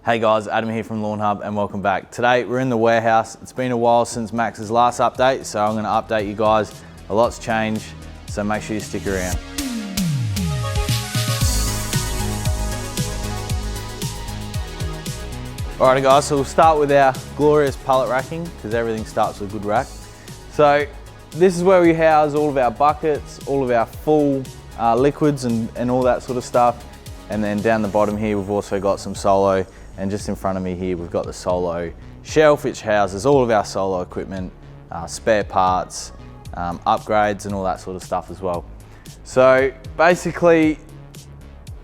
Hey guys, Adam here from Lawnhub and welcome back. Today we're in the warehouse. It's been a while since Max's last update, so I'm going to update you guys. A lot's changed, so make sure you stick around. Alrighty guys, so we'll start with our glorious pallet racking because everything starts with a good rack. So this is where we house all of our buckets, all of our full liquids and all that sort of stuff. And then down the bottom here we've also got some solo, and just in front of me here we've got the solo shelf which houses all of our solo equipment, spare parts, upgrades and all that sort of stuff as well. So basically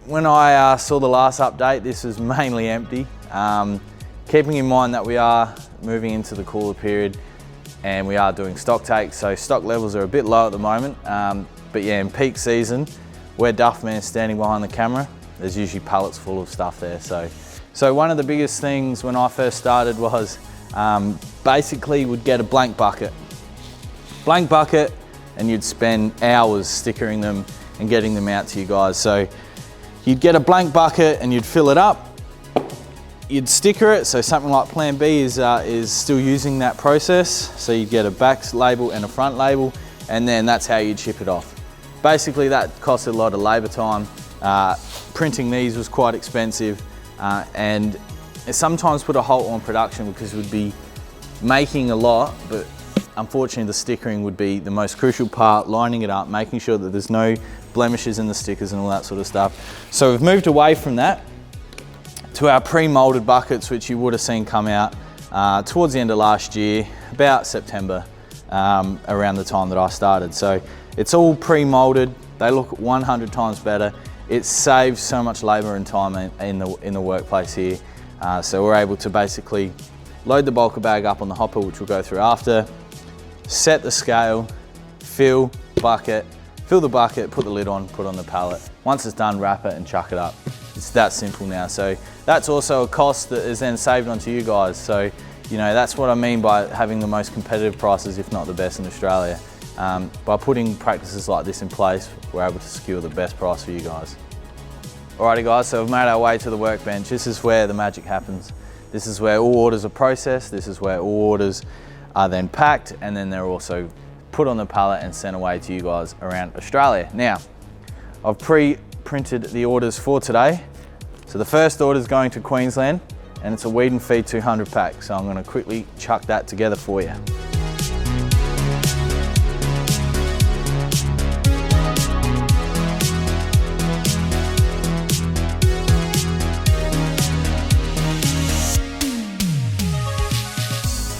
when I saw the last update this was mainly empty, keeping in mind that we are moving into the cooler period and we are doing stock takes, so stock levels are a bit low at the moment, but yeah, in peak season where Duffman's standing behind the camera there's usually pallets full of stuff there. So one of the biggest things when I first started was basically would get a blank bucket and you'd spend hours stickering them and getting them out to you guys. So you'd get a blank bucket and you'd fill it up, you'd sticker it, so something like Plan B is still using that process. So you'd get a back label and a front label and then that's how you'd ship it off. Basically that cost a lot of labour time. Printing these was quite expensive. And it sometimes put a halt on production because we'd be making a lot, but unfortunately the stickering would be the most crucial part, lining it up, making sure that there's no blemishes in the stickers and all that sort of stuff. So we've moved away from that to our pre-molded buckets, which you would have seen come out towards the end of last year, about September, around the time that I started. So it's all pre-molded, they look 100 times better. It saves so much labour and time in the workplace here. So we're able to basically load the bulker bag up on the hopper, which we'll go through after, set the scale, fill the bucket, put the lid on, put on the pallet. Once it's done, wrap it and chuck it up. It's that simple now. So that's also a cost that is then saved onto you guys. So, you know, that's what I mean by having the most competitive prices, if not the best in Australia. By putting practices like this in place, we're able to secure the best price for you guys. Alrighty guys, so we've made our way to the workbench. This is where the magic happens. This is where all orders are processed. This is where all orders are then packed and then they're also put on the pallet and sent away to you guys around Australia. Now, I've pre-printed the orders for today. So the first order is going to Queensland and it's a Weed and Feed 200 pack. So I'm going to quickly chuck that together for you.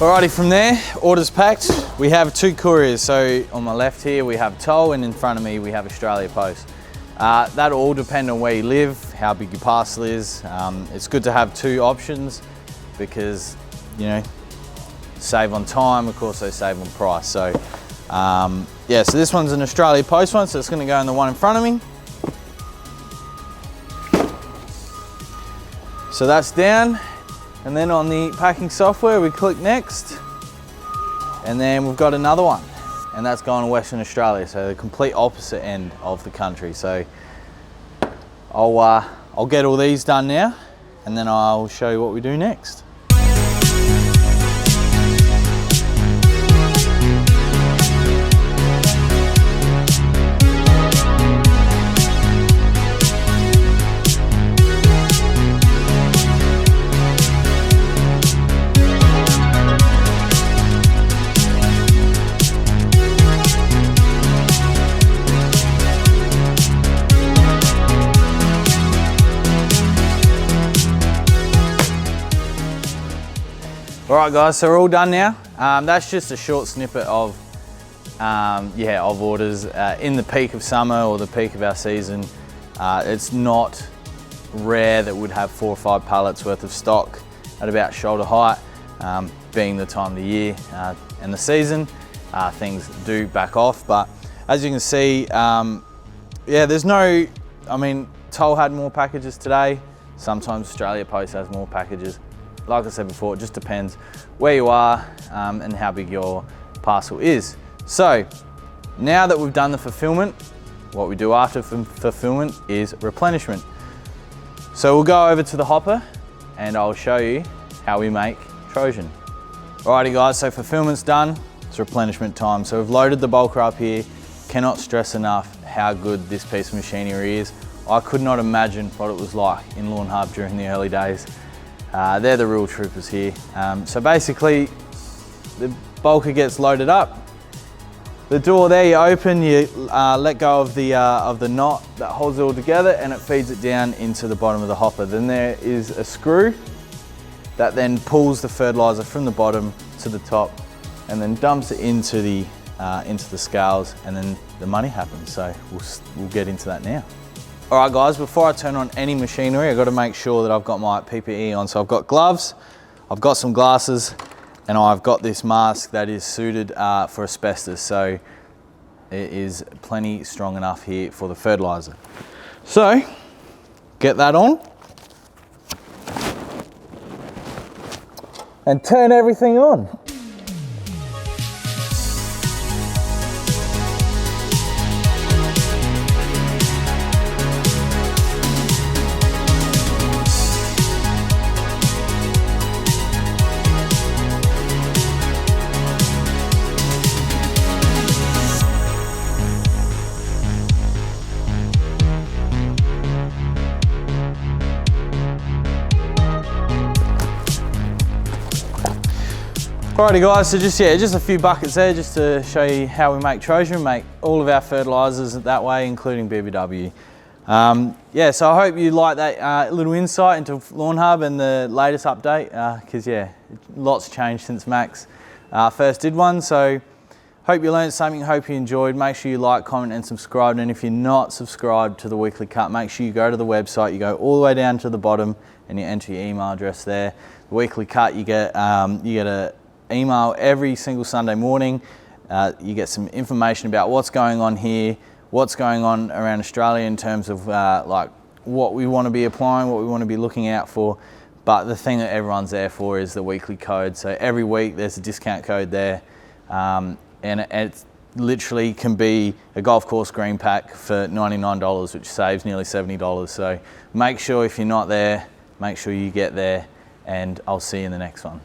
Alrighty, from there, orders packed. We have two couriers. So on my left here, we have Toll and in front of me, we have Australia Post. That'll all depend on where you live, how big your parcel is. It's good to have two options because, you know, save on time, of course, they save on price. So yeah, so this one's an Australia Post one, so it's gonna go in the one in front of me. So that's down. And then on the packing software, we click next, and then we've got another one, and that's going to Western Australia, so the complete opposite end of the country. So I'll get all these done now, and then I'll show you what we do next. All right guys, so we're all done now. That's just a short snippet of orders in the peak of summer or the peak of our season. It's not rare that we'd have 4 or 5 pallets worth of stock at about shoulder height, being the time of the year and the season. Things do back off, but as you can see, yeah, there's no, I mean, Toll had more packages today. Sometimes Australia Post has more packages. Like I said before, it just depends where you are and how big your parcel is. So now that we've done the fulfillment, what we do after fulfillment is replenishment. So we'll go over to the hopper and I'll show you how we make Trojan. Alrighty guys, so fulfillment's done, it's replenishment time. So we've loaded the bulker up here. Cannot stress enough how good this piece of machinery is. I could not imagine what it was like in Lawnhub during the early days. They're the real troopers here. So basically, the bulker gets loaded up. The door there you open, you let go of the knot that holds it all together, and it feeds it down into the bottom of the hopper. Then there is a screw that then pulls the fertilizer from the bottom to the top and then dumps it into the scales, and then the money happens. So we'll get into that now. All right guys, before I turn on any machinery, I've got to make sure that I've got my PPE on. So I've got gloves, I've got some glasses, and I've got this mask that is suited for asbestos. So it is plenty strong enough here for the fertilizer. So get that on and turn everything on. Alrighty guys, so just a few buckets there just to show you how we make Trojan, make all of our fertilizers that way, including BBW. Yeah, so I hope you like that little insight into Lawnhub and the latest update, because yeah, lots changed since Max first did one. So hope you learned something, hope you enjoyed. Make sure you like, comment and subscribe, and if you're not subscribed to the weekly cut, make sure you go to the website, you go all the way down to the bottom and you enter your email address there. The weekly cut, you get a email every single Sunday morning. You get some information about what's going on here, what's going on around Australia in terms of like what we want to be applying, what we want to be looking out for. But the thing that everyone's there for is the weekly code. So every week there's a discount code there, and it literally can be a golf course green pack for $99, which saves nearly $70. So make sure if you're not there, make sure you get there, and I'll see you in the next one.